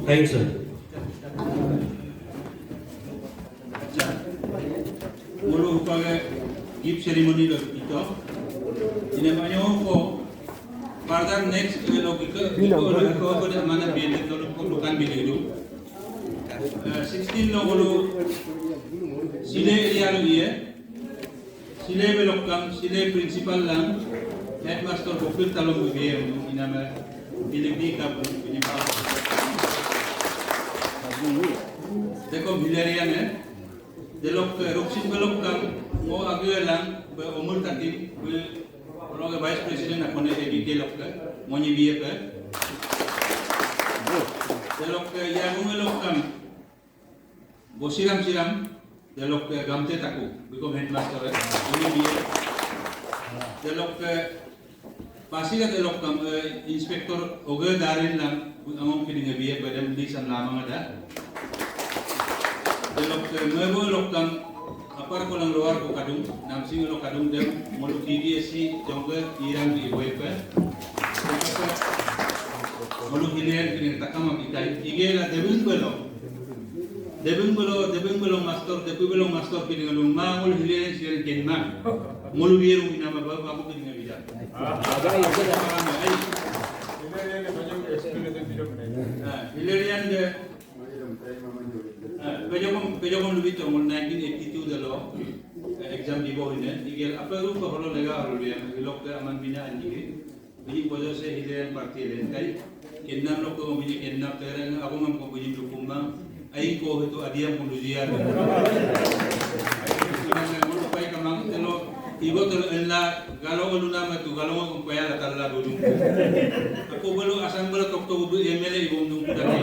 Thanks, sir. Mulu upaya gift ceremony lo ito. Inamanyo ko further next logika ko da mana biel to lukan bilu 16 lo golo sile area lo ye sile belokam sile principal lang headmaster bokir talong biye inama bilik ka ini pa देखो भिलेरिया में de लोग रोक्सिन के लोग का वो आगे लांग बे उम्र तक बे लोग वाइस प्रेसिडेंट अपने एडीके लोग का मोनी बीए पे de लोग या में लोग का बोसिराम सिराम de लोग गामते तकु बिको हेडमास्टर है मोनी बीए de लोग पासिका de लोग का इंस्पेक्टर ओगे दारिन लांग among kining बीए पे dem di san lamang ada Delok mebo lokam apar ko lang luar ko kadung namsing lo kadung dem mulu DDSC jongge irang di WP mulu hilian kini takam ikai igela debung belo master kini ngalung mangul hilian sian kenma mulu biru ina mabab aku kini ngabida hilian de Pejokon lebih tahun 1982 dalo exam di bawah ini. Igel apa itu kalau lega orang dia ilok ke aman bina anjing. Ini bodoh saya hilang parti lain kai. Kenam lok ko bini kenam terang aku ngam ko bini lukumba. Ai ko itu adiam konduzian. Kita mau pakai kamang telo ibu telo enla galau uluna matu galau ko paya la talla dulu. Aku baru asam baru tok tok MLA ibu nung kudani.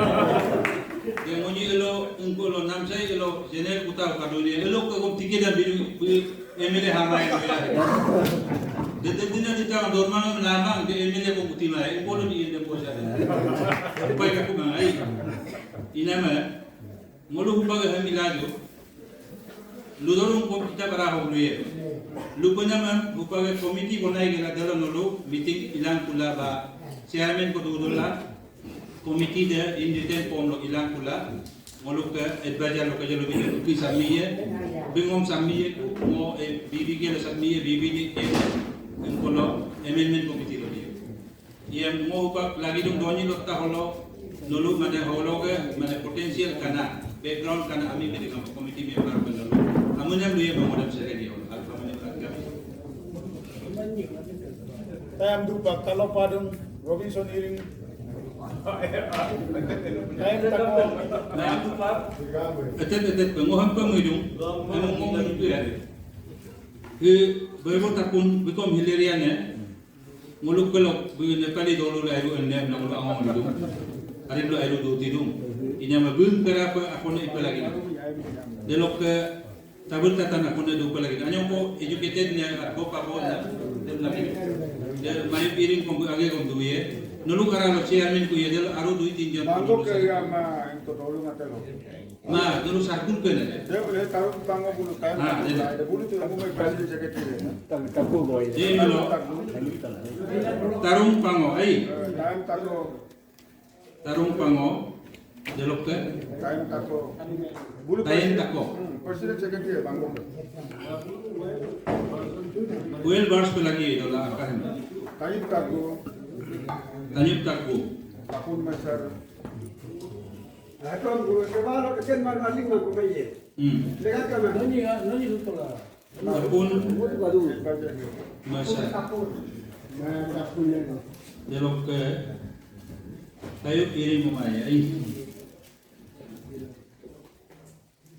Yang monyi elo engko lo nam sai elo jenel utar kadoni elo ko tike da biru MLA hamai ya. Detina dita normal lama de MLA ko kutima engko lo di ende posa. Pai ka ku ngai. Inama mulu hubaga hamilajo. Ludorong ko kita para huluye. Lupanya man hubaga komiti konai gela dalo nolo meeting ilang pula ba chairman ko dudula komiti de inditen pom lo ilang pula ngoluk ke advisor lo kajalo bi upi samiye bingom samiye mo bibi ke samiye bibi ni ke ngolo amendment komiti lo dia ia mo pa lagi dong doni lo ta holo nulu mane holo ke mane potensial kana background kana ami be komiti member benalo amunya luye bangodam sere dia alfa mane kami Tayam dupa kalau padung Robinson Iring Etet pengoham pemudung, pengoham itu ya. Berbo takun bekom hilariannya, muluk kelok begini kali dulu ayu enem nak mulak ngomong itu. Hari dulu ayu dulu tidung. Ini mabung kerapa aku nak ipal lagi. Delok ke tabur tatan aku nak dupal lagi. Anyo ko educated ni aku papo na dem lagi. Dia mari piring kombu age kombu ye. Nulu karalo chairman ku yedel aru 2-3 jam. Bangko ke ma into dulu ngatelo. Ma dulu sarkul ke na. Dia boleh taruh bangko bulu kan. Ada bulu tu aku mai balik sekretari. Taku boy. Jadi melo tarung pango ai. Time taku. Tarung pango delok ke Time taku. Bulu tayin tako. Presiden sekretari bangko. Buel bars pe lagi dola akan. Time taku. Tanyip takku. Takun masar. Akan guru kebalo keken maling aku bayi. Lekat kan noni lutola. Takun Waduh. masa Takun delok ke tayo piring mumaya ai.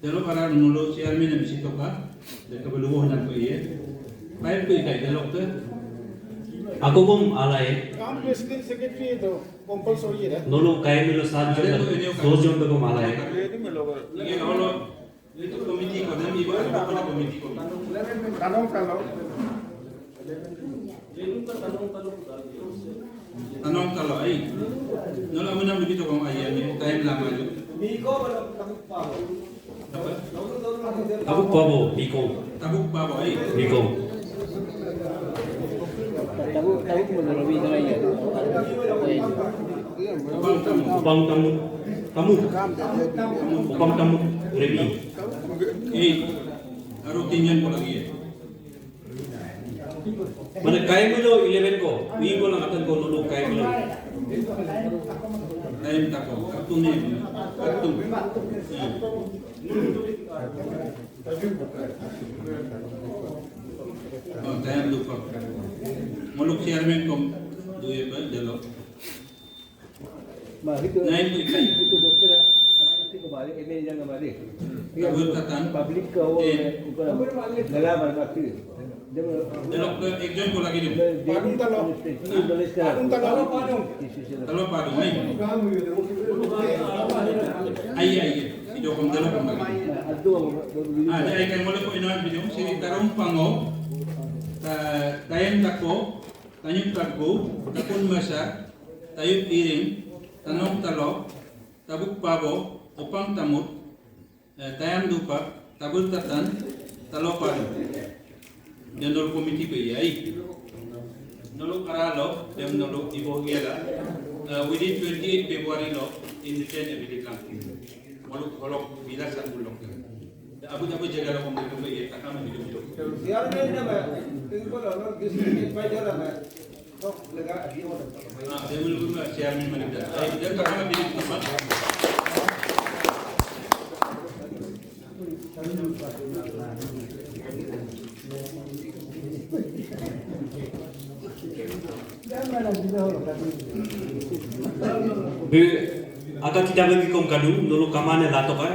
Delok para nulo chairman na bisito ka. Deka beluho na ko iye. Baik ko ikay delok ke Aku pun alay. Kam presiden sekretari itu compulsory ya. Nolo kaya milo 7 jon, 2 jon ko malay. Ini melo. Ini kalau itu komiti ko dan iba ada pa komiti ko. Tanong kalau Tanong kalau ai. Nolo amunam begitu kong ayam ni time lama ju. Miko takut pa. Apa? Tabuk babo, Biko. Tabuk babo ai. Biko. Tahu mo na rawi na yan. Upang tamu Remi. Rutinnya ko lagi ya. Mana kaya mo lo 11 ko. Wi ko lang atan ko lulu kaya mo lo. Time tako. Kartun ni. Kartun. Oh, time lupa. Muluk chairman kom duye ba jalo. Naik ko ikay. itu dokter nanti kembali ini jangan kembali Kabutatan. publik ke dalam berarti Jalo ko ekjon ko lagi nih. padung talo Talo pa do ay. Ay. Video kom jalo kom lagi. Ah, jadi kan mulai ko inuan video sini tarong pango. Tayang tako, tanyong tagbo, takon masa, tayong iring, tanong talo, tabuk pabo, upang tamut, tayang dupa, tabul tatan, talo pado. Yan nolo komiti ko iyay. Nolo karalo, dem nolo ibo hiyala, within 28 February lo, in the 10 every country. Maluk holok, bila sa bulok. Abu jaga lo komiti ko iyay, takama video. यार मैं ना मैं इनको लोग किसी पे जरा मैं तो लगा Saya belum chairman mana dah. Dia tak pernah pilih tempat. Aka kita bagi kom kadu dulu kamane lato ka.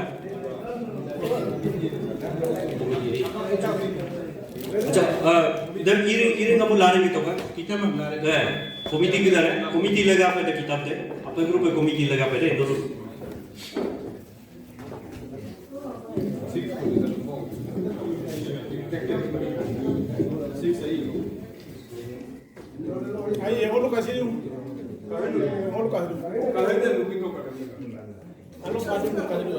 Acha dan iring kamu lari gitu kan? Kita mengelari. Komiti kita komiti लगा पे किताब दे अपन ग्रुप में komiti लगा पे दे दो Ay, llegó lo que hacía yo. Llegó lo que hacía. Cada vez lo que toca. Ano pa din ka dito.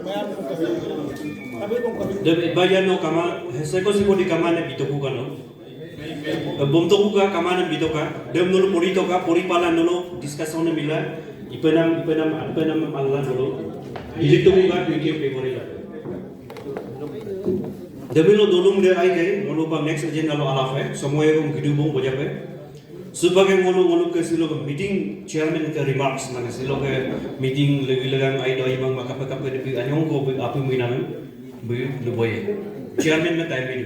Mayam ko kasi. Sabi ko kasi. जब बाजार नो कमा है को सिको di kamane bitoku kan no bom to ka kamane bitoka dem nulu pori to ka pori pala nulu discussion mila ipenam Allah nulu hilik to ka pike pekore Debilo dolum de ai gay nulu pa next agenda lo alaf hai samoy ko gidu bong boja pe sebagai ngolu ke silo meeting chairman ke remarks mana silo ke meeting lagi lagang ai doi bang maka pakap ke depi anyong ko api minam bu boye chairman में टाइम भी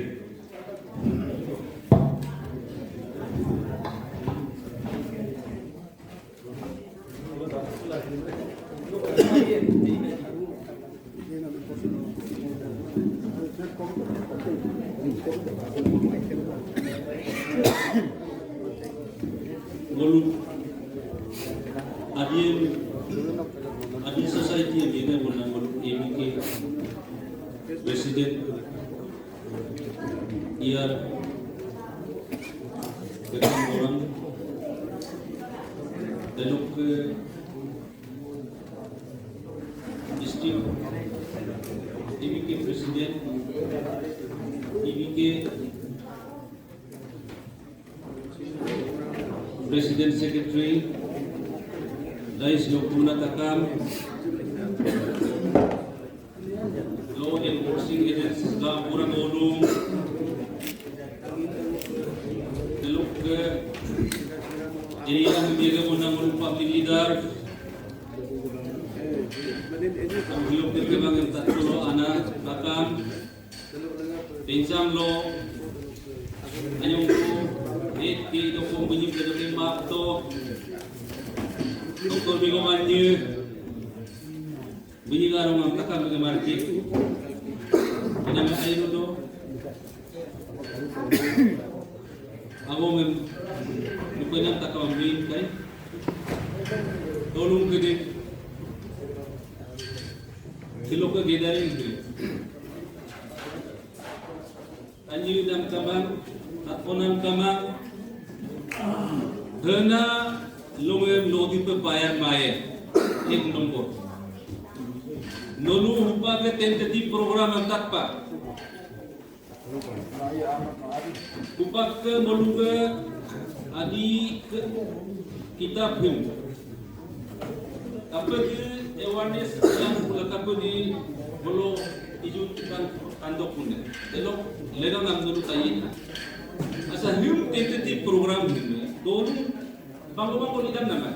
Lalu adi society yang dia menang MK presiden ia dengan orang teluk ke district MK presiden MK Presiden Secretary Dais Yokuna Takam Law Enforcing Agencies da Pura Golung Teluk ke ini yang menjaga undang-undang public leader ang hilok din kebang yang tak tulo anak Takam Pinsang Law Anyong ko Iti do kong bunyi ke dalam map to Doktor Bigo Manyu bunyi garong ang takam ke market Pinama ayo do Ako mem Lupanang takam bin kay Tolong ke din Silo ke gedaring ke Anyu dam kamang Aponam kamang Dana lungem nodi pe bayar maye ek nombor nonu rupa ke tentative program ang takpa upak ke nolu ke adi ke kita film. Apa di awareness yang pula apa di bolo ijut kan kandok pun. Telo ledang nam dulu tayin. Asa film tentative program ni. Dolung bangun idam nama.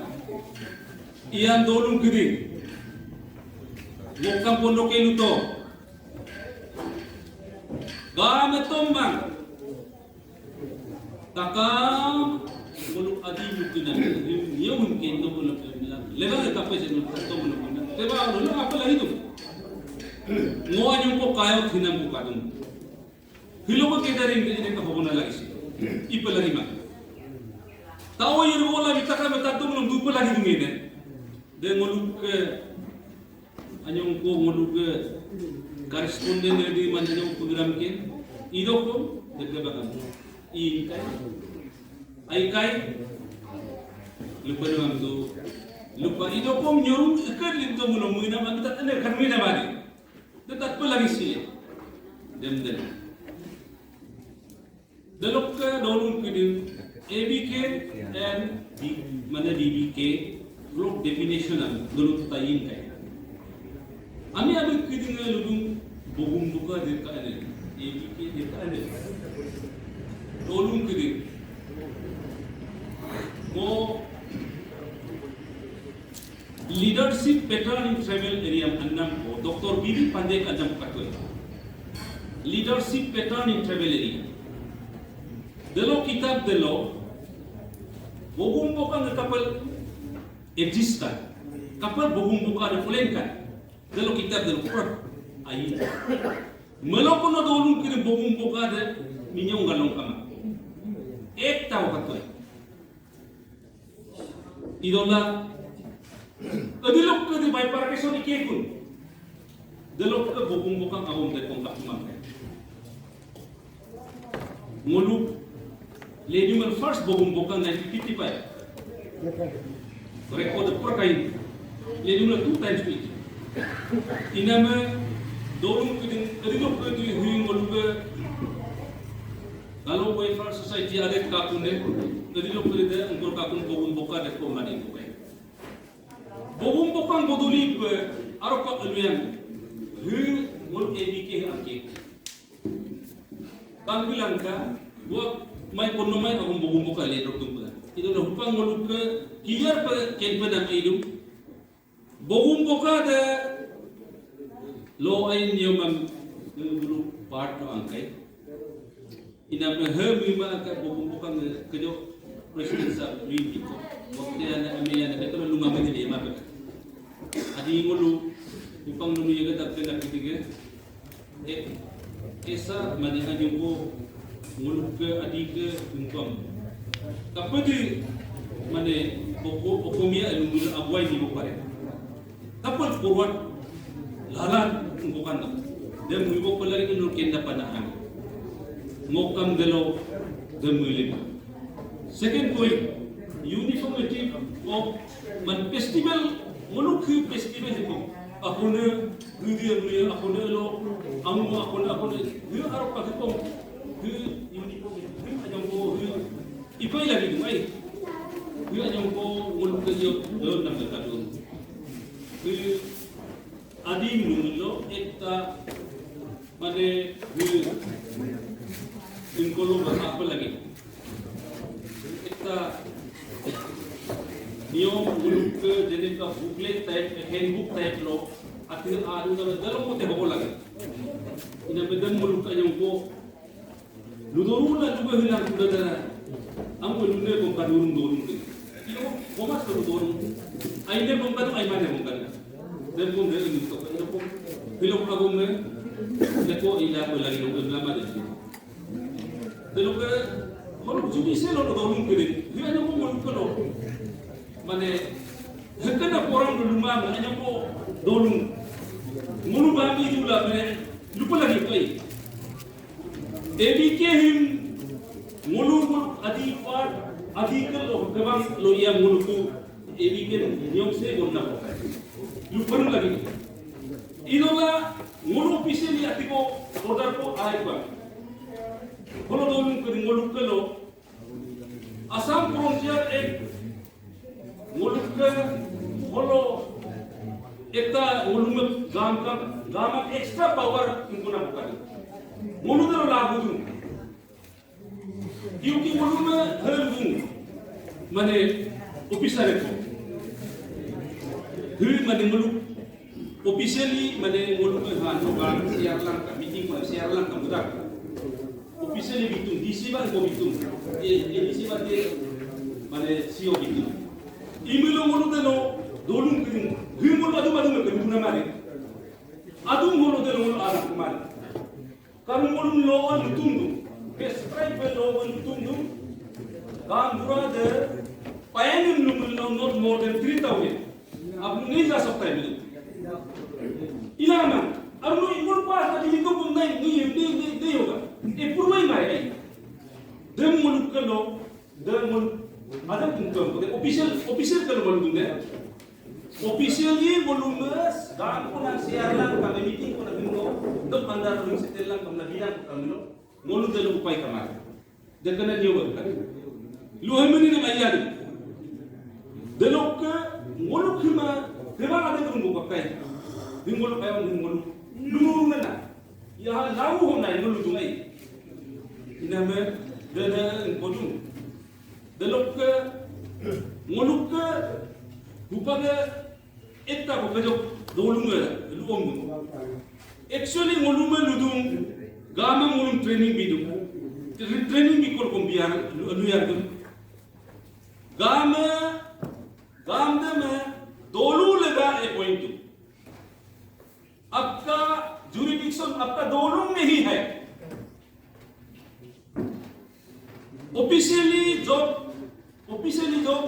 Iyan dolung kiri. Ngokam pondok eluto. Game tombang. Takam muluk adi mukina. Dia mungkin tu muluk. Lepas itu apa sih muluk tu muluk. Lepas muluk apa lagi tu? Ngoan yang kau kaya hinam kau kadung. Hilo ko kita rin ini kahubungan lagi sih. Ipa lagi mah. Tahu yang bola kita kan betul muluk dua lagi tu ni. Dan muluk anyong ko muluk koresponden di mana yang program kin. Ido ko dekat Ikai lupa dengan tu lupa itu pun nyorong ikan lintu mulung muna mantap ane kami dah balik tetap pun lagi sih dem delok ke dolung kedin ABK and mana DBK blok definition am dolung tayin kai ami abi kedin ludung bogum buka dekat ane ABK dekat ane dolung kedin Mo leadership pattern in travel area annam ko Dr. B.B. Pandey ajam katwe leadership pattern in travel area delo kitab delo bogum bukan kapal exist kan kapal bogum bukan reflect kan delo kitab delo kur ai melokono dolung kiri bogum bukan de minyong galong kama ek tahu katwe idola adilok ke di bypass keso ni kekun delok ke bukang awam de kong kapumang muluk lady mal first bukang 1955 record per kain lady mal 2 times speech inama dolung ke adilok ke di huyung muluk kalau welfare society ada kakun de adilok ke de angkor kakun bukang de ko mani ko bogum bokang boduli pe arok aluyang hu mul ABK angke bang bilang ka gua mai kono mai agum bogum bokang le dok tumba itu dah hupang muluk ke kiar pe kenpa na ilu bogum bokang de lo ain yomam dulu part to angkai ina me he mima ka bogum bokang kejo presiden sa ri ko waktu ana amia na betul lunga me de ma adi ngulu upang nunu yaga tapte na kitiga esa madina jumbo ngulu ke adi ke umpam kapati mane bokomia elungul abwai di bokare kapal forward lalan ngbukan dem ngbo pelari ke nur kenda panahan ngokam gelo demulib second point uniformity of man festival muluk festival itu aku ne dia aku ne lo aku ne dia harus pakai pom dia uniform dia aja mau ipai lagi tu ai dia aja mau muluk dia lo nak dekat tu dia adi nulo eta mane dia ingkolo apa lagi eta नियम मुल्क जने का booklet type handbook type लो आखिर आलू का दलों को ते बको लगे इन्हें बेदन मुल्क का जंको लुदोरू ना लुबे हिला कुड़ा दरा हमको लुने को कादूरुम दोरुम के ये वो कोमस को दोरुम आइने को कादू आई माने को कादू देव को दे इन तो इन को फिलो का को में देखो इला को लगी लोग लमा दे दलों के मुल्क जुडिशियल लो दोरुम के ये ना को मुल्क लो mane hekena porang dulu mama hanya ko dolung mulu bami jula mane lupa lagi kai ABK him mulu adi part adi ke lo kebang lo ia mulu ku ABK nyom se gonna ko lupa lagi inola mulu piseli atiko order ko ai ba kono dolung ko mulu ke lo Assam Frontier Act muluk ke holo ekta muluk gam extra power ingkuna bukan muluk dero lagu tu क्योंकि muluk में हर दूं माने officer itu hur माने muluk officially माने muluk में हाँ program siar lang ka meeting ko siar lang ka mudak officially bitung DC ban ko bitung DC ban ke माने CEO bitung email muluk deno dolung kering hur muluk adu ke bitung mare adu muluk deno muluk anak mare karena muluk lawan tunggu prescribe lawan tunggu काम बुरा दे पाएंगे not more than 3,000 अब नहीं जा सकता है बिल्कुल इलामा अब नो इनको पास अभी इनको कम नहीं होगा ये पूर्व ही मारेगा दम मुल्क का लो दम मुल्क आधा तुम बोले ऑफिशियल कर बोल दूँगे ऑफिशियल ये बोलूँगा काम को ना सियारला का मीटिंग को ना बिंगो दम अंदर रूम से तेलला कम ना बिना कम लो मोलू दे लोग पाई कमार देखने नहीं होगा luhamani na ayadi delok ngoluk hima dewan ada tunggu pakai dingoluk ayon dingoluk lumuru na ya lawu hona ngoluk tungai iname dana ngoluk delok ngoluk bupaga etta ko kajok dolunga luom actually ngoluma ludung gama ngolum training bidung training bikol kombiar luyar गाम में दोलू लगा एक पॉइंट आपका जुरिडिक्शन आपका दोलू में ही है ऑफिशियली जॉब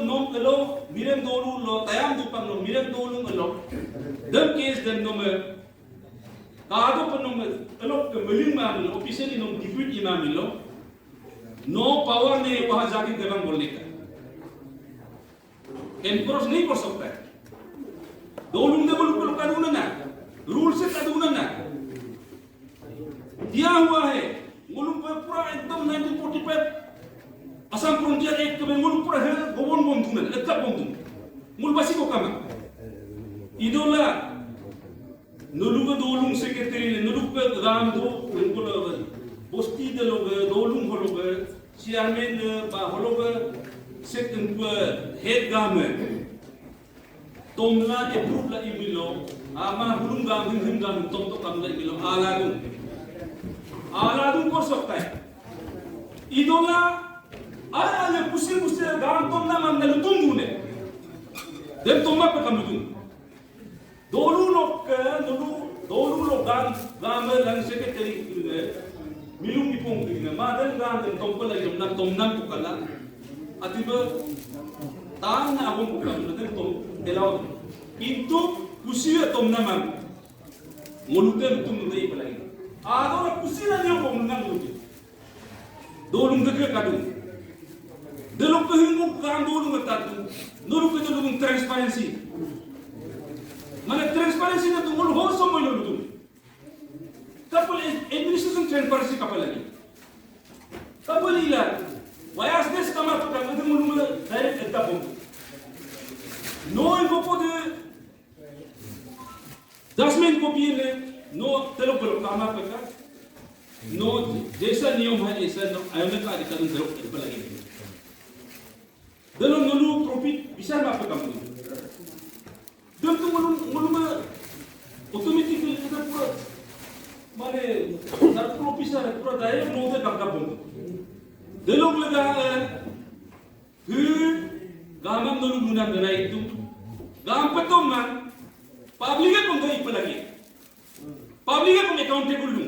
नो लो मिरम दोलू लो तयाम दुपन लो मिरम दोलू लो दम केस दम नो में कादो पनो में लो कमिलिंग में लो ऑफिशियली नो डिप्यूटी इमाम लो नो पावर ने वहां जाके देवांग बोलने का एनक्रोच नहीं कर सकता है दो लुंगे बोल कानून ना रूल से कानून ना दिया हुआ है मुल्क पे पूरा एकदम 1945 असम फ्रंटियर एक्ट में मुल्क पूरा है गोबन बम तुम इतना बम तुम मुल्क बसी को कमा इदोला नुलुग दोलुंग सेक्रेटरी नुलुग पे राम दो उनको पोस्टी दे लोग दोलुंग हो लोग चेयरमैन बा हो लोग second head government tomla approve la imilo ama hulum gam him gam tom to kam la imilo aladun कर सकता है इदोला आले कुछ गम tom ना मन न तुम दुने देव तुम पे कम तुम दोलू लोग गम लन सेक्रेटरी मिलुम की पोंग मादन गम tom पे लगे ना tom ना पुकला atiba tang na akong bukan natin to elaw itu kusiya tom naman ngulugan tum nday palagi ado na kusiya niyo ko nang ngulugan dolung deke kadung delok ko hingo kan dolung tatu nuru ko dolung transparency mana transparency na tungol ho somoy lulu kapal administration transparency kapal lagi kapal ila Wayas des kamar tu kan ada mulu direct etap pun. No info de dasmen copy ne no telok belok kamar peka. No जैसा नियम है ऐसा आयोजन का अधिकार telok पर लगे. Dalam mulu profit bisa apa kamu? Dan tu mulu automatically kita pura mana dar profit sah pura direct no de kam pun. Delok lega gamam dulu guna guna itu gam petom man public pun gay pelagi public pun accountable lu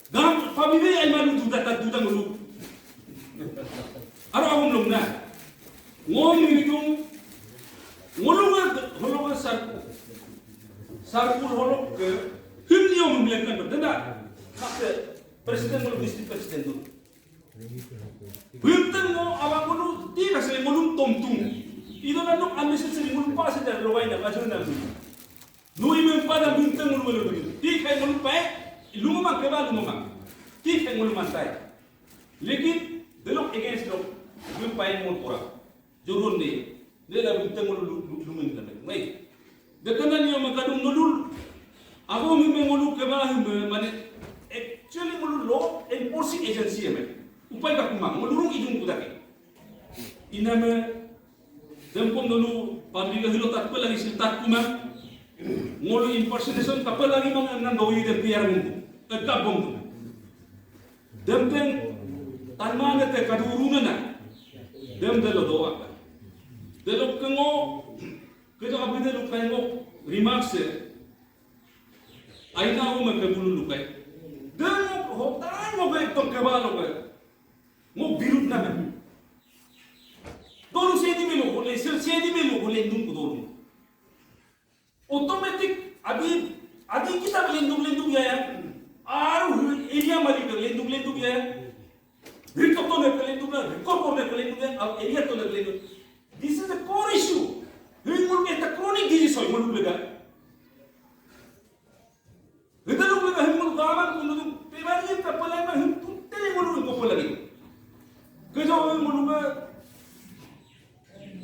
gam public ay malu duda mulu aro agum lu na ngom itu ngolu sar pul holok ke himniyo membiarkan berdenda maksa presiden mulu district presiden tu. Bintang mo awak mulu tidak sering mulu tomtung. Itu kan nuk unnecessary mulu pas saja lawai nak ajar nak. Nui mempada bintang mulu. Tik hai mulu pae, lumang kebal lumang. Tik hai mulu mantai. Lekin delok against lok, mulu pae mulu pura. jorun de la bintang lumen na mai de kana niyo makadung nulul ako ngolu ke ba mane actually ngolu law enforcing agency me upai ka kumang ngolurung idung kudake inama dempom nulu public hilo takpe lagi siltak kumang ngolu impersonation takpe lagi mang nan doi de biar mundu kabong tu dempeng tanmane te kaduruna na dem de lo doa de lo kengo kejo abide lo kengo remarks aina o me kebulu lukai dem hotan mo be to kebalo be mo birut na me dono sedi me lo le sedi me lo le ndum ko dono automatic adi kita lendung ya aru area mali ke lendung ya rikop to ne lendung na rikop to ne lendung ya area to ne lendung. This is the core issue. Hingul ke ta chronic disease hoy muluk lega hingul lega hingul gaman kunu pebari ka palai ma him tutte muluk ko palagi kejo muluk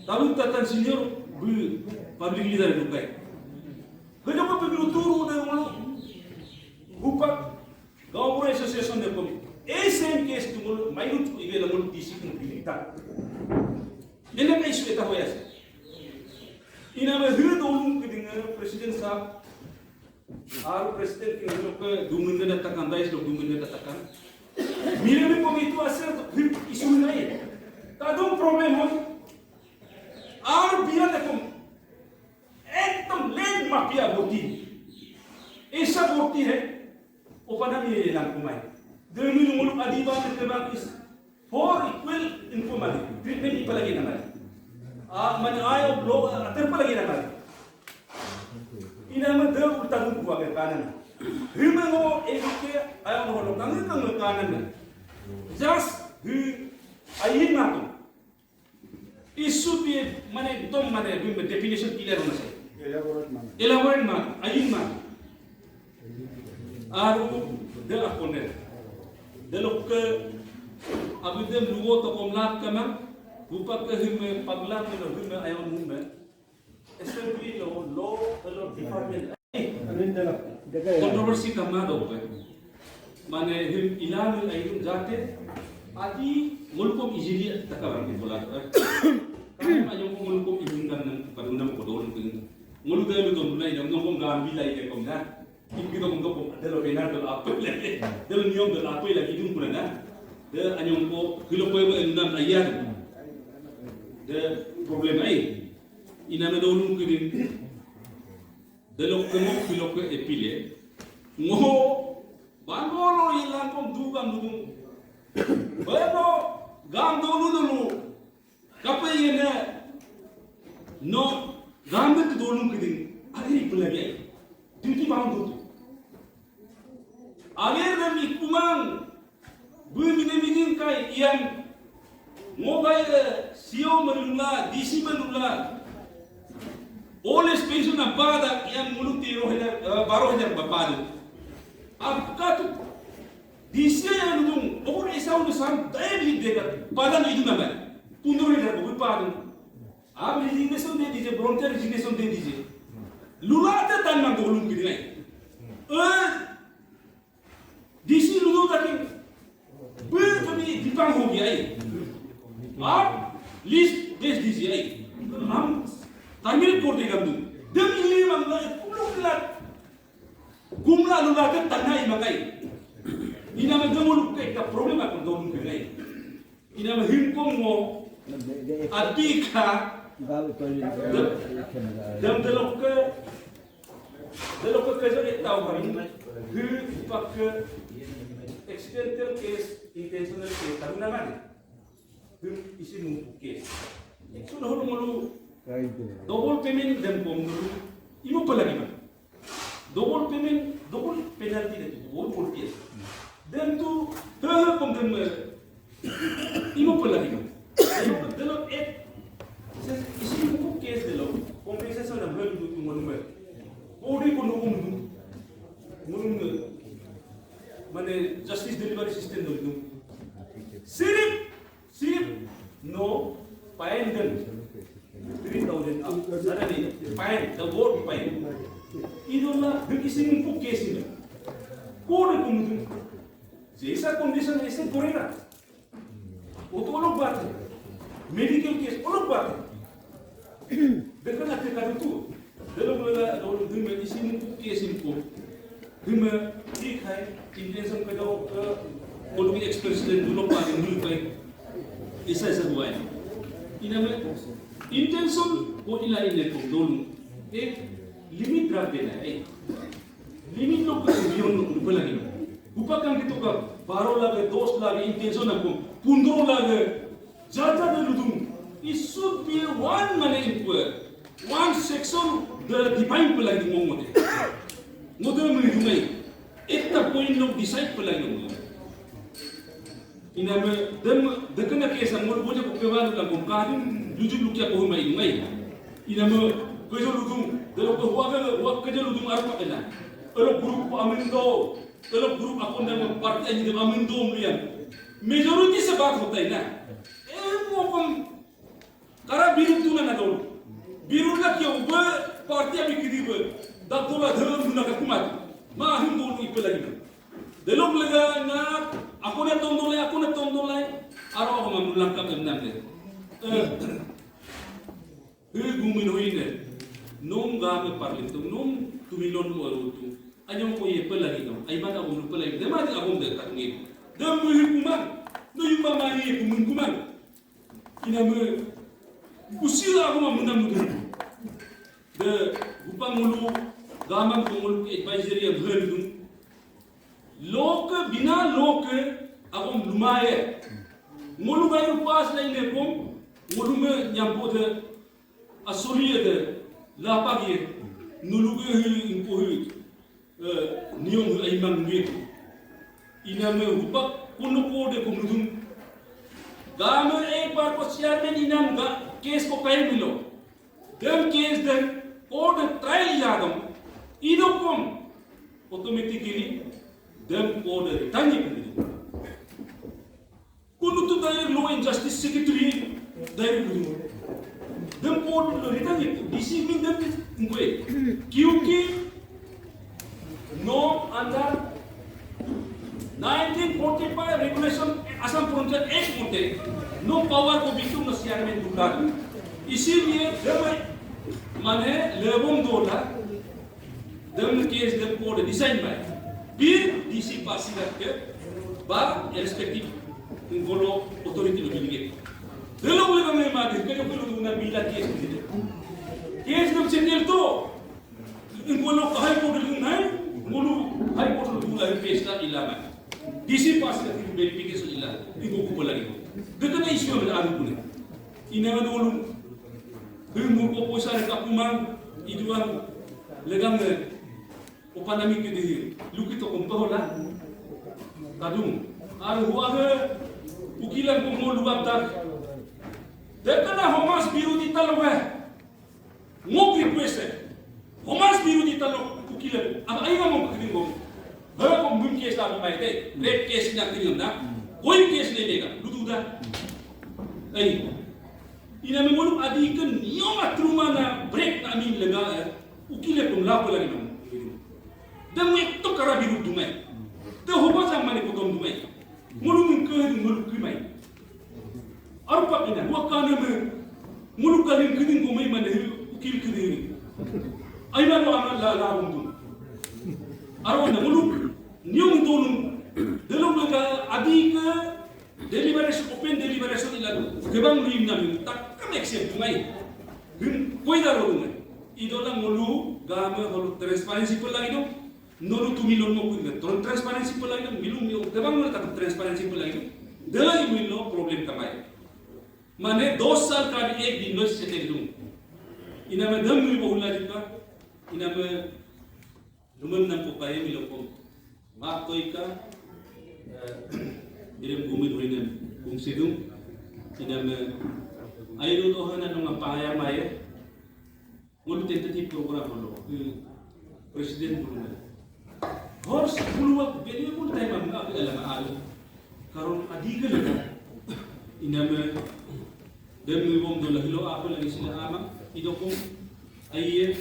tahu tatan senior public leader lukai kejo ko pebulu turu de muluk upak Government Association de kom same case tumul minute igela mul discipline pilita ene ka isu eta hoya ina me hiru dolung kidinga president sahab aru president ke lok dumunde datakan dais lok dumunde datakan mire me kom itu asal hir isu nahi tadum problem ho aru biar dekom ekdam land mafia boti ऐसा बोलती है ओपना में ये नाम कुमाई देवी मुल्क अधिबान के बाद इस फॉर इक्वल इनफॉर्मल ट्रीटमेंट इपा लगी ना मन आय लो अतर पर लगी ना इना में दे उल्टा दुम कुआ के कानन हिमो एके आय हो लो कंग कानन जस्ट ही आइन ना तो इशू पे माने तुम माने डेफिनेशन क्लियर होना चाहिए एलाबोरेट मान आइन मान aru de aponet de lok abidem lugo to komlat kama bupak ke hime paglat ke hime ayon hime assembly law department controversy kama do mane him ilan ayun jate adi mulkom easily takawan ke bola kan ayong mulkom ihingkan padunam ko dolon kin mulu de lu to mulai ngom gambi lai ke komna kita mengkau dalam benar dalam apa lagi dalam niom dalam apa lagi itu pun ada dah anyong ko kilo ko endam ayat dah problem ay ina na dolung kini dalam kemo kilo ko epile ngo bangolo ilang kom dugam dugum bano gam dolu kapai ina no gam bet dolung kini ari pelagi duty bound tu agar kami kumang begini kai yang mobile CEO menula DC menula oleh pension apa ada yang mulut 12,000 bapadu apakah tu DC yang tu orang esau tu sam daily dekat pada itu nama pundur dekat buku padu ab resignation de dije voluntary resignation de dije lula te tan mang dolung kini ngai DC lulu tadi berkami dipang hobi ay list des DC ay ham tamil korte gamdu dem ini mangla kumla lula ke tanai makai ina me demulu ke ka problem akon dolung kini ina me himkom mo adika dem delok ke kerja tahu kami hu pak accidental case intentional case tapi nama ni hu isi numpuk case sudah malu double payment dan pom dulu imo pelagi mah double payment double penalty itu double case dan tu pom dem imo pelagi mah dalam isi numpuk case dalam compensation dan hal itu malu Odi ko nung mane justice delivery system do sirip no paendan Sana ni pain, the word pain. Idola begising po case nila. Kore kung sa condition ऐसे करेगा वो तो अलग बात है medical case अलग बात है देखो ना क्या करूँ तू लोग दिन में इसी में केस इनको दिन में ठीक है इंटेंशन पे तो वो लोग एक्सप्रेस ले लोग पाने मिल पाए ऐसा हुआ है इनमें इंटेंशन वो इलाज ले तो दोनों एक लिमिट रख देना है लिमिट लोग को बियॉन्ड उनको लगे Bukan gitu kan, baru lagi, dos lagi, intention aku, pundro lagi, jada beludung. It should be one one section the define pelagi ngomong deh. Model meludungai, eta point lo decide pelagi ngomong. Ina me dem dekena kesa ngol boja ko kewan la kom kadin luju lukya ko mai ngai. Ina me kejo ludung, delo ko wa kejo ludung arpa ena. Elo grup amindo kalau grup aku dengan parti ini dengan mendom lian, majority sebab होता है ना, वो कम करा बिरुद तू ना दौड़, बिरुद का क्या वो parti अभी किधी वो, दब तो ला धर्म दुना का कुमार, माँ हम दोनों इप्पे लगी ना, देलोग लगा ना, aku ने tom dolai, आरो हम मुलाकात करना है, gumin hui ne, nom game parlimen, nom tumilon waru tu. Anyong ko ye pelagi no ay mana ko pelagi de ma ako de ka ngi de mu hukuman no yung mama ye kuman ina me usila ko mamuna mu de upang mulu gaman ko mulu advisory abherdum lok bina lok ako lumaye mulu bayu pas lai ne ko mulu me nyampo de asuriye de lapagi nuluge impo niong aimang wit ina me hupak kuno kode kumudum game ek bar ko chairman inam ga case ko pay milo dem case den code trial yadam ido kom automatically dem code tani kudu kuno to dai law and justice secretary dai kudu dem code return deceiving them ngwe kyunki no under 1945 regulation Assam Frontier Act होते no power को victim न chairman दूंगा इसीलिए जब माने लेबों दोला दम केस दम कोड डिजाइन में फिर डीसी पासी करके बार respective उनको authority लोग मिलेंगे दलों को लेकर मैं मार के जो लोग ना बिला केस दम सेटल तो इनको लोग कहाँ कोड लूँगा mulu hari kotor dulu lagi pesta ilama DC pas lagi verification ilah ibu kumpul lagi dekat isu yang ada pun ini ada dulu bimur oposa kapuman iduan legam opanami kedi lukito kumpola kadung aru huaga ukilan kumul luar tak dekat homas biru di talwe ngok request homas biru di talwe ukilan अब आइएगा हम कितने को हर को मुन केस आप माय दे rape case ना करियो ना कोई केस नहीं लेगा लुदुदा आई ina me mulu adi kan niyo matruma na break na amin laga ukile kum la pala ni dan mo to kara biru dumai te hoba sa mane ko dum dumai mulu mun ko mulu kimai arpa ina wa kana me mulu kalin kidin ko mai mane ukil kidin ay na no amala la bum Arwana mulu nyung tonu delong laga adik deliberation open deliberation ilagu gebang lim namin tak kam accept ngai him koi daro ngai idola mulu game holu transparency pelagi no nolu tumilon mo kun transparency pelagi no milung yo gebang mo tak transparency pelagi no dela imilo problem kamai mane 2 साल का भी एक दिन से settle दूं ina me dam mi bohula jika ina me Lumen nan po kaya miloko mak toika direm gumi duringen kung sidung tinam ayro to hana nang pangaya maye mulu tentative program lo presiden bulu hors bulu beli pun time am ak alam alo karon adiga laga inam dem mi bom do lahilo ako lagi sila ama idokong ayye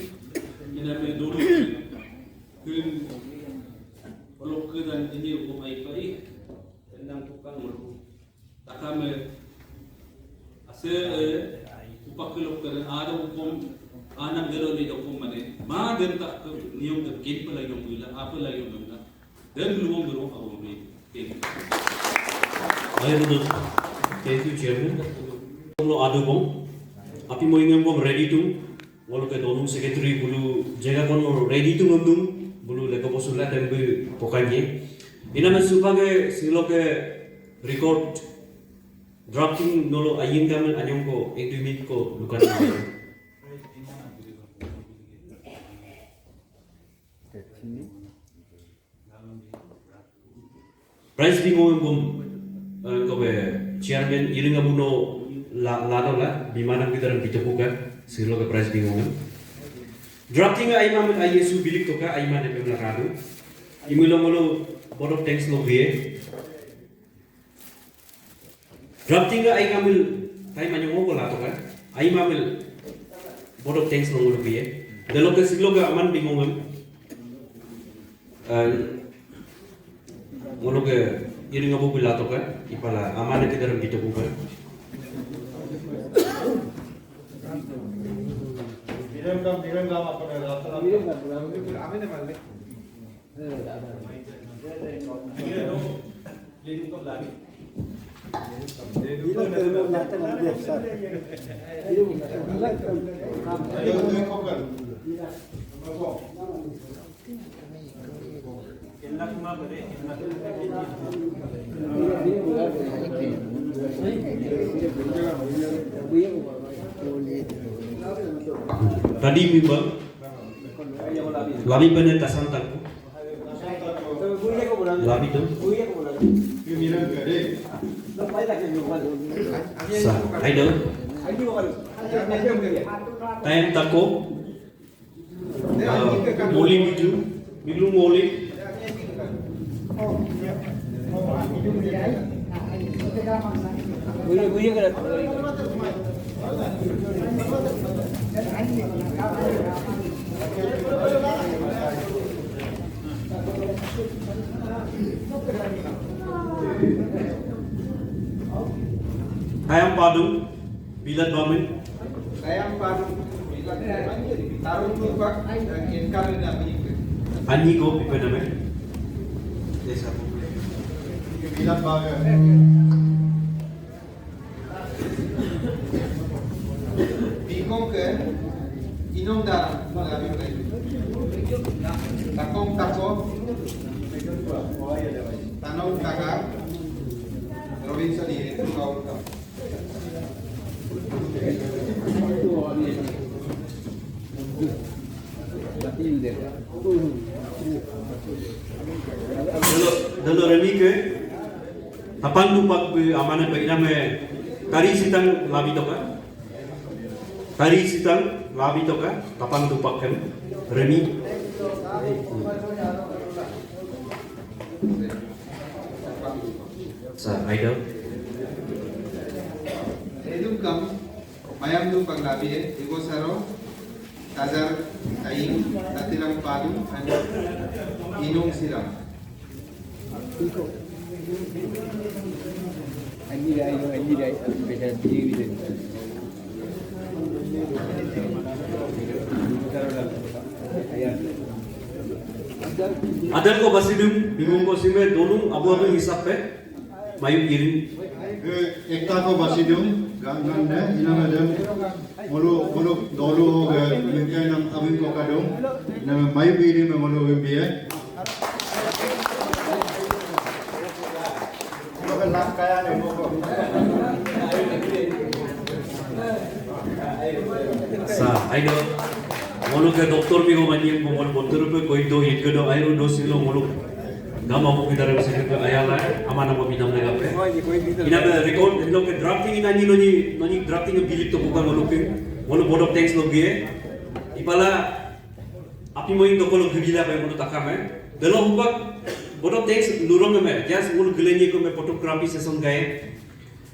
ina me dulu kun kalau kedan ini hukum ai pai tendang tukang malu takame ase upak kelok kedan ada hukum anak gero ni hukum mane ma den tak nium tak kin pala yung bila apa lagi yung na dan luwong gero awong ni Ayo betul. Thank you Chairman. Lo adu bong. Api mo ingin bong ready to. Walau ke donung secretary bulu jaga kono ready to ngundung bulu leko posulat dan bu pokanya. Ina mensupa ke silo ke record drafting nolo ayin kamen anyong ko agreement ko lukan. Price bingung bom. Kobe chairman iring abuno lado la bimana kita orang kita buka silo ke price bingung. Drafting ay mamet ay Yesu bilik to ka ay man em lakado. Imulong lo board of tanks lo vie. Drafting ay kamil tay manyong ko lato ka ay mamil board of tanks lo lo vie. Dalo ke silo ka aman bingungan. Ngolo ke iring abu bila to kan ipala amane ke dalam kita bukan Bilang apa nih rasa? Bilang apa nih malah? Tadi mibang labi bener tasan takku labi tu sa aida time takko moli biju biglu moli ayam padu bilat bamin Ayam paru taruh tupak dan ikan dan anyi ko pipa namin desa po bilang baga. Bingkong ke inom darah mengalir lagi. Takong tako, tanong taga, Robin sendiri itu kau tahu. Dalo remi ke tapang tupak be amana pe iname tari sitang labi to ka tari sitang labi to ka tapang tupak kan remi sa idol Edum kam mayam dum panglabi ego saro tajar aing tatilang padu inong siram. Anji dah, beda diri dia. Adan ko basidum bingung ko sime donung abu hisap pe mayu iring एकता को बसीदुम गांगन ने इनामदम मोलो दोलो मिंजन नम अभी को कादुम नम माई बीरी में मोलो BBA Bukan nak kaya ni bukan. sa idol mono ke doktor mi ko manyem ko mon bontor pe koi do hit do ayo do silo mono gama ko bidara se ke ayala amana mo bidam lega pe ina be record ino ke drafting ina ni noni drafting e bilik to bukan mono ke mono board of tanks lo gie ipala api mo indo ko lo gila pe mono takame delo hubak board of tanks lurong me jas mono geleni ko me photography session gae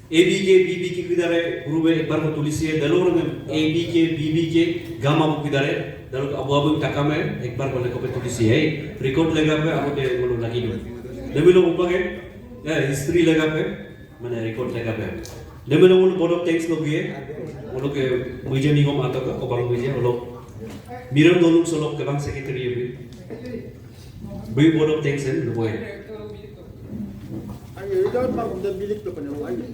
ABK BBK किधरे ग्रुप एक बार को तुलसी है दलोर में ABK BBK gamma को किधरे दलोर अबु-अबु टका में एक बार को लेकर पे तुलसी है रिकॉर्ड लगा पे आप दे बोलो लगी दो दबी लोग ऊपर के हिस्ट्री लगा पे मैंने रिकॉर्ड लगा पे दबी लोग बोर्ड ऑफ टैक्स लोग ये वो लोग के मुझे नहीं को माता का कबाल मुझे वो लोग मिरर दोनों सोलोग के बैंक सेक्रेटरी है भी बोर्ड ऑफ टैक्स है लोग है Ayo, ito ang pang bilik to kanyo. Ayo.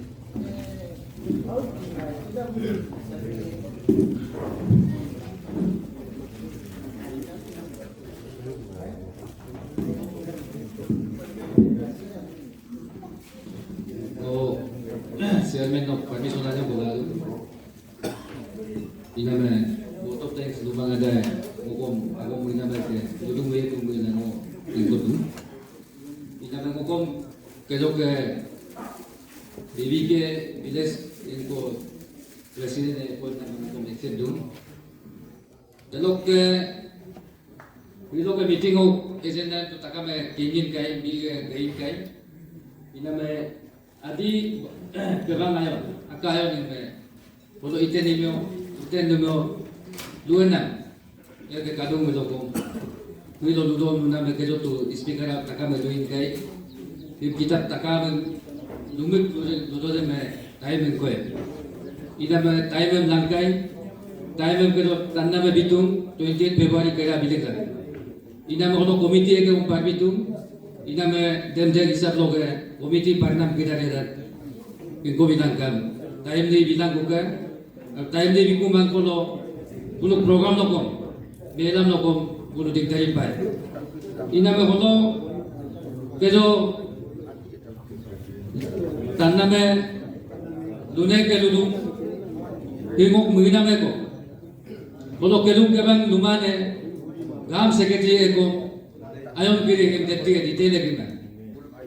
Chairman of Permission aja bola tu. Ina me both of thanks lumang ada hukum agong ina me ke dudung we tung ina no ikut tu. Ina me hukum kejo ke BB के विलेज इनको प्रेसिडेंट ने कोई ना कोई एक्सेप्ट दूँ ये लोग के मीटिंग हो एजेंडा तो तक में किंगिन का है मिल गई का है इन्हें में आदि केवल आया आकाया नहीं में बोलो इतने में लुएना ये के कादों में लोगों कोई लोग लुदो मुना में के जो तो स्पीकर आप तक में लुइन का है फिर किताब तक में लुमिक लुदो में टाइम में कोई इधर में टाइम में लंकाई टाइम में के जो तन्ना में बितूं 28 फरवरी के रा बिले कर इधर में कोनो कमिटी है के ऊपर बितूं इधर में देमजे हिसाब लोग है कमिटी परिणाम के दारे दार इनको बिलांग कर टाइम दे बिलांग को कर टाइम दे बिकु मांग कोनो कोनो प्रोग्राम लोग बेलम लोग कोनो दिक्कत पाए इधर में कोनो के जो तन्ना में दुनिया के लुदू हिंगोक महीना में को बोलो केलुम के बंग लुमाने गांव सेक्रेटरी को आयोन के लिए देती है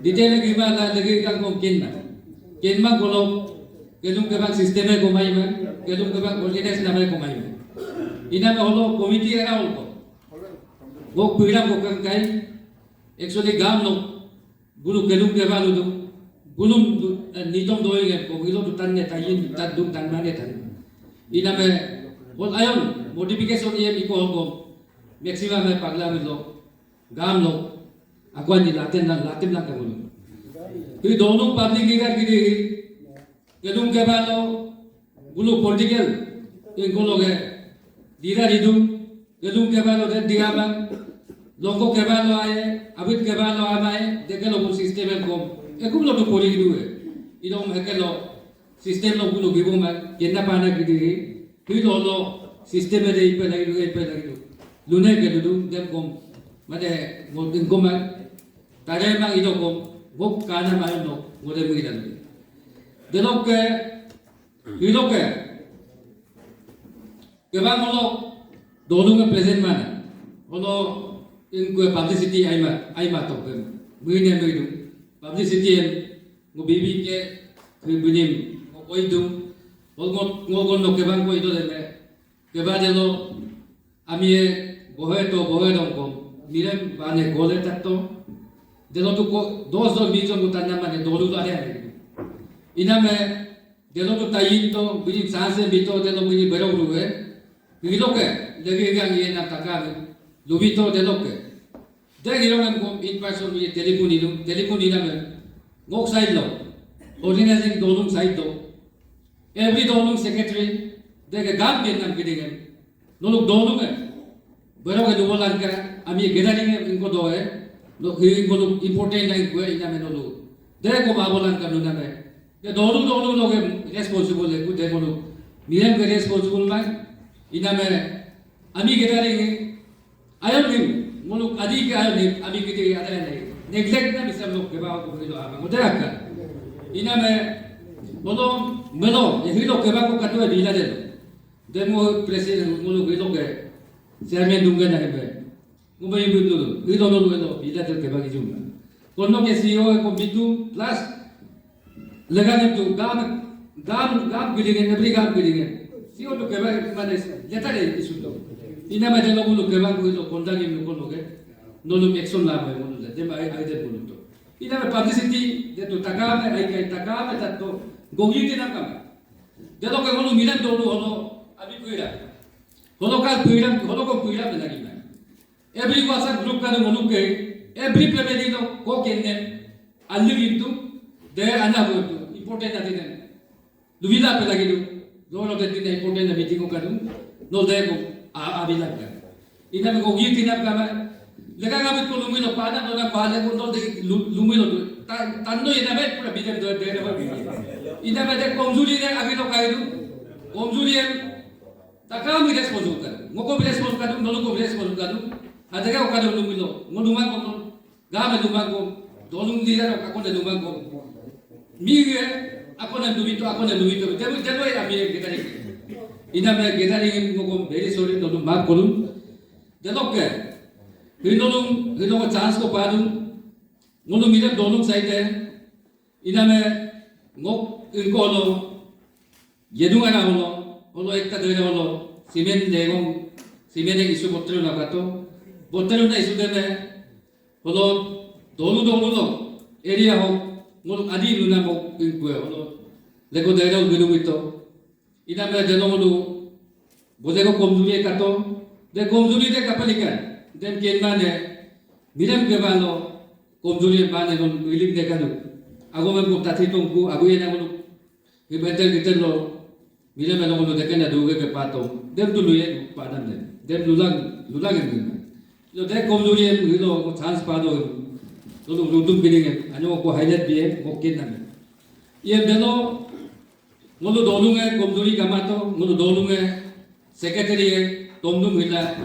डिटेल की में ना लगे का को किन में बोलो केलुम के बंग सिस्टम में को माई में केलुम के बंग ऑर्डिनेंस ना में को माई में इना में बोलो कमिटी है ना उनको वो पीड़ा को कंकाई एक्चुअली गांव लोग गुरु केलुम के बंग लुदू गुलुम नितों दोएंगे को गिलो तुतान ने ताइन तद्दुम तन्माने तन इना में बोल आयोन मॉडिफिकेशन ये भी को मैक्सिमम में पगला में लोग गांव लोग अगवान जी लाते ना कर बोलो तो दोनों पब्लिक लीडर की दी केलुम के बाद लोग गुलु पॉलिटिकल इनको लोग है दीरा रिदू केलुम के बाद लोग दिया बंग लोगों के बाद लोग आए अभित के बाद लोग आए देखे लोग सिस्टम में को ekup lo poli gitu ya, ilo mereka lo sistem lo gulu gitu mah, kena panah gitu ni, ilo lo sistem ada ipa lagi, lune gitu tu, dem kom, macam mungkin kom mah, tadi mah ilo kom, bok kana mah lo, boleh begitu. Delok ke, ilo ke, kebang lo, dulu mah present mana, lo इनको publicity आई मत तो कर, begini begitu. Publicity ngo bibi ke kribunim ngo koidum ngo no kebang ko ito deme kebade lo amie bohe dong ko mirem bane gole tatto delo to ko dos bijon ko tanna mane dolu are iname delo to tayin to biji sanse bito delo biji berong ruwe bilo ke lege gang ye na takame lubito delo ke Jadi orang kom in person punya telefon ini nama ngok side lo, organizing dolung side lo, every dolung secretary, dia gam dia nam kiri kan, nolok dolung kan, berapa dua langkah, ami gathering inko doa, lo inko lo important lagi gue ini nama nolok, dia ko bawa langkah lo nama, dia dolung lo ke responsible le, dia nolok, miram ke responsible mah, ini nama, ami gathering, ayam ni मुलुक आदि के आयो अभी किते आता है नेग्लेक्ट ना बिसम लोग के बाव को बिलो आ मुझे रखा इना में बोलो मेलो ये हिलो के बाव को कटो बिला दे डेमो प्रेसिडेंट मुलुक हिलो के चेयरमैन दूंगे ना है मुंबई बिलो हिलो लो लो बिला दे के बाकी जुम कोनो के सीईओ को बितु प्लस लगाने तो गाम बिलिंग एवरी गाम बिलिंग सीईओ तो के बाकी माने लेता है इशू तो ina macam lo bulu kebang itu kontak yang lo ke nolong action lah macam lo jadi ada bulu tu ina publicity dia tu takam tak to gogi tinap kami. Jalo ke mulu milan dulu holo abi puira. Holo kal puira holo ko puira benagi man. Every WhatsApp group ka mulu ke every family no ko kenne allu into there anabu important adin. Luvila pe lagi du. Dolo de tin important meeting ko kadum. No de ko abi lag. Ina me gogi tinap kami. Lega kami ko lumilo pada dola pada ko no de lumilo tanno ina me pura bijan do de ba bijan. Ina me de komzuri de abi no kaidu. Komzuri taka mi response kan. Ngoko response kadum dolo ko response kadum. Adega ko kadum lumilo. Ngoluma ko ga me lumang ko dolung dira ko de lumang ko. Mi ge ako na dumito Jabo ami kita ni. Ina me kita ni ngoko very sorry dolo ma kolum. Jalo ke Hidolong chance ko padum ngolong mira dolong saite ina me ngok inko lo yedung ana holo ekta dere holo simen degong simen ek isu botro na kato botro na isu deme holo dolu lo area ho ngolong adi luna mo inko holo lego dere gudum ito ina me jeno holo bodego komjuri kato de komjuri de kapalikan Dem kian mana, biram ke malo, komjuri mana kon wiling dekanu. Aku memang tadi tunggu, aku yang aku ibadah kita lo, biram mana kon dekan ada dua ke patong. Dem tu luye padam dem lulang ini. Lo dek komjuri itu chance patong, lo rudum piring, anjo aku highlight biye, mungkin nama. Ia belo, mulu dolunge komjuri kamato, mulu dolunge secretary tomdum hila,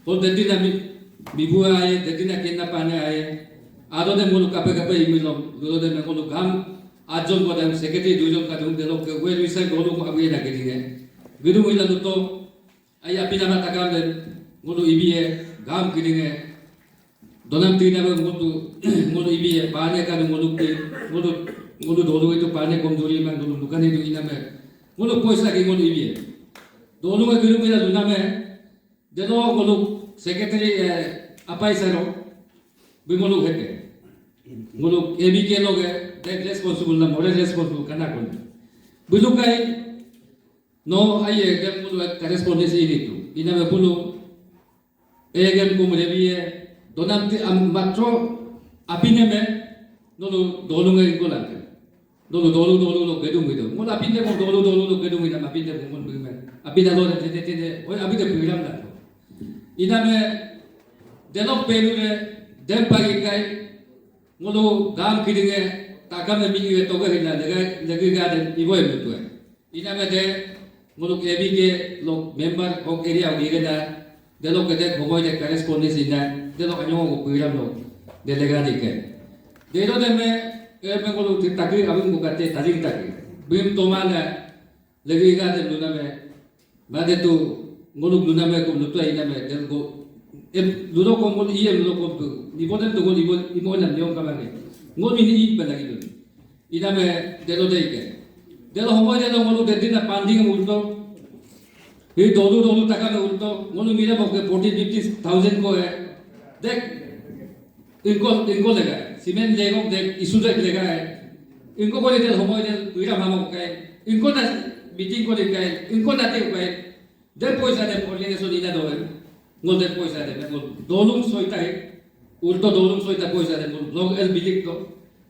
lo deti nami Bibu ay, dati na kinapane ay, ado de mulu kape imilom, dulo de me mulu gam, ajon ko dem secretary dujon ka dum delo ke we research dolo ko abe na gedinge. Bidu ila duto ay apina mata gam den mulu ibiye gam gedinge. Donam tina me mulu ibiye paane ka mulu ke mulu dolo itu paane komjuri man dolo dukan itu ina me. Mulu poisa ki mulu ibiye. Dolo me bidu ila duname delo mulu Secretary apa isaro bimolu hete mulu ABK loge dek responsible na more responsible kana kon bulukai no aye dem mulu correspondence ini tu ina me bulu egen kum rebiye donam am matro apine me no dolunga ikola dolu lo gedung gitu mulu apine mo dolu lo gedung ina apine mo bime apina lo tete oi abide piram na ina me denok pelure dem pagi kai ngolo gam kidinge takam me mingi to ga hila lega ga de ibo e mutu ina me de ngolo ABK lo member of area gi ga de lo ke de homo de correspondence ina de lo kanyo ko piram lo de lega de ke de lo de me ngolo takri abin ko kate tajing takri bim to mala lega ga de luna me ba de tu ngolo luna me ko lutu ina me de ko ludo ko ngol iye ludo ko tu iboden to ngol ibo na nyong kamane ngol ni ni ba lagi dun ina me delo deike delo homo de ngol de dina panding ulto e dolu taka me ulto ngol mira boke 40-50,000 ko hai dek इनको लगा सीमेंट लेगो देख इशू देख लेगा है इनको को लेते होमो दे विरा मामा को है इनको ना मीटिंग को लेके इनको नाते को है दे पैसा दे कोऑर्डिनेशन इना दो है ngol de पैसा दे ngol dolung soita है उल्टो dolung soita पैसा दे लोग एल बिलिक तो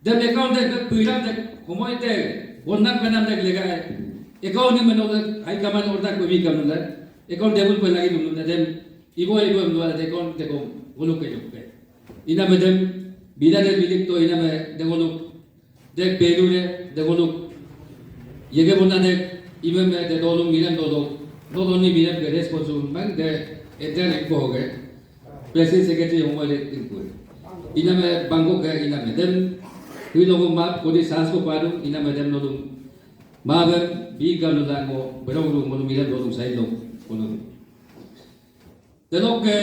दे अकाउंट दे विरा दे होमो दे वरना पेनाम दे लेगा है अकाउंट में नो हाई कमांड और तक भी कम ना अकाउंट टेबल पे लगी नु दे इबो नो दे अकाउंट दे को बोलो के ina medem bila de bilik to ina me de golu de pedure de golu yege bona de ime me de dolu miran dolu ni miran ke responsible man de eter ko hoge president secretary homo de ko ina me bango ke ina me dem hui logo ma ko di sans ko padu ina me dem dolu ma be bi ga lu da ko bero lu mo miran dolu sai lo ko no de lo ke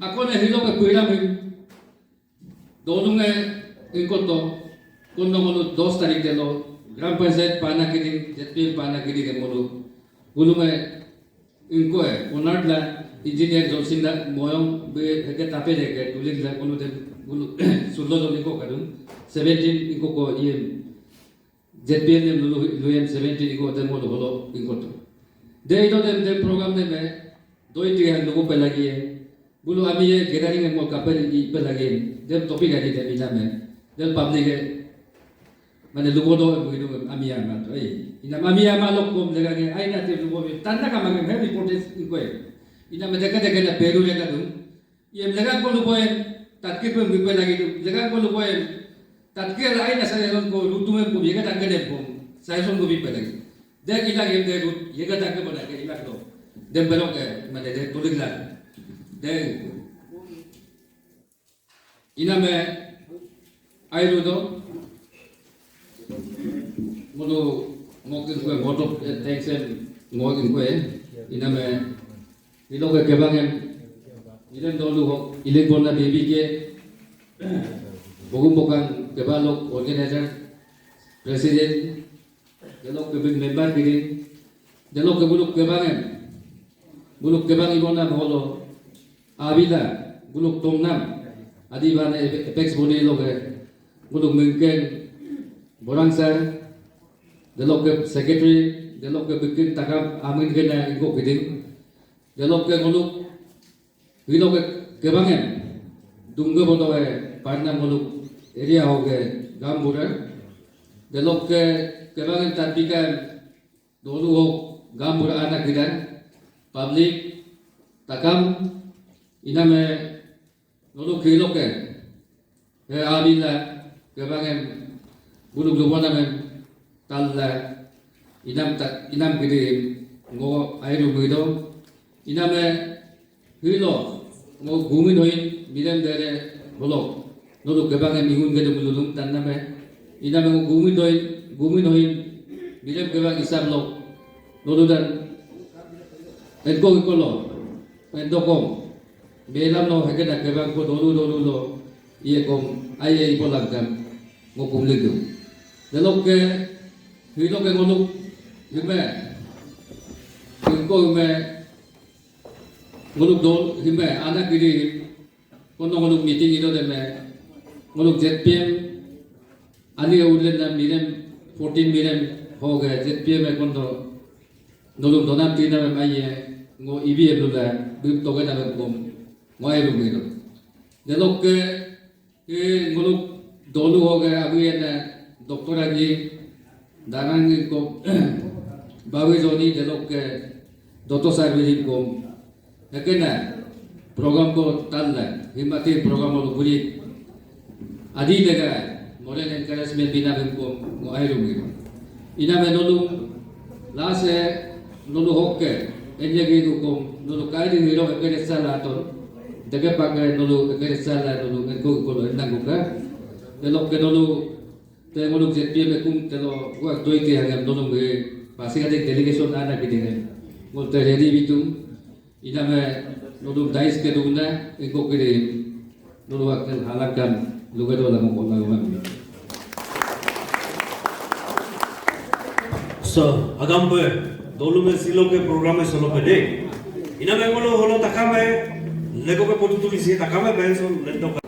ako na hilo ka puira me dolunga inkoto kuno mono 2 tarik de lo ग्राम पंचायत पाना के दिन जत्ते पाना के दिन मोलो गुलु में इनको है उनाडला इंजीनियर जोसिंदा मोयम बे हेके तापे देके दुलिक ला गुलु दे गुलु सुलो जो निको करूं 17 इनको को ये ZPN luyem 70 iko dem molo holo inkoto. De ito dem program dem doi tiga lugu pelagi bulu ami gathering mo kapel i pelagi dem topik adi dem iname del public mane lugu do buidu ami ama to ina ami ama lokom legage aina te lugu tanda kamang very important inko ina medeka na peru lega dum yem lega ko lugu tatke pe mi pelagi dum lega ko lugu tatke ai na sa yon ko rutume ko yega tangke ko sa son ko bi pelagi de ila yem de yega tangke bana ke ila do dem belok mane de tulig la de iname airu do modu mokin ko moto tension mokin ko iname ilo ke kebangen ilen dolu ho ilen bona baby ke bogum bokan kebalok organizer president delok ke big member kiri delok ke buluk kebang ibona bolo abila buluk tomnam adi bana apex body lo ke buluk mungkin borangsar delok ke secretary delok ke bikin takam amin kena ingko kiding delok ke buluk bilo ke kebangen dungga bodo parna buluk area ho ke gambura delok ke kebangen tapikan dulu ho gambura anak kidan public takam iname nolu kilo ke abila kebangen buluk lumana men talla inam kiri ngo airu mido iname hilo ngo gumi noin miram dere bolok nolu kebangen mingun gede bululum taname iname ngo gumi noin miram kebang isam lo nolu dan Enko ikolo, endokom, belam no hekena kebang ko dolu lo, iye kom aye ipolang kam ngokum lidu. Delok ke hilo ke ngonuk hime, enko hime ngonuk dol hime anak kiri kono ngonuk meeting ito deme ngonuk ZPM ani ulen na miren 14 miren hoga ZPM kono nolum donam tina maye ngo ibi ebula bim toga na kom ngoy rumiro delok ke ngoluk dolu hoga abu na doktora ji danang ko bawe joni delok ke doto sarvili kom ekena program ko talla himati program lo buri adi daga molen encouragement bina bim kom ngoy rumiro ina menolum lase nolu hokke enjagi dukum nolu kaidi hiro ekere sala to dege pakai nolu ekere sala nolu ngko ko endang ko delok ke nolu te nolu ZPM kum telo wa doi ke hangam nolu ge pasi ade delegation ana kidine ngol te ready bitum iname nolu dais ke duna ngko kire nolu akan halakan lugado la mo ko la So, agam pe dolu में सिलो के प्रोग्राम में सोलो पे दे इना में बोलो होलो तका में लेको के पोटु तुली से तका में बैंसो लेतो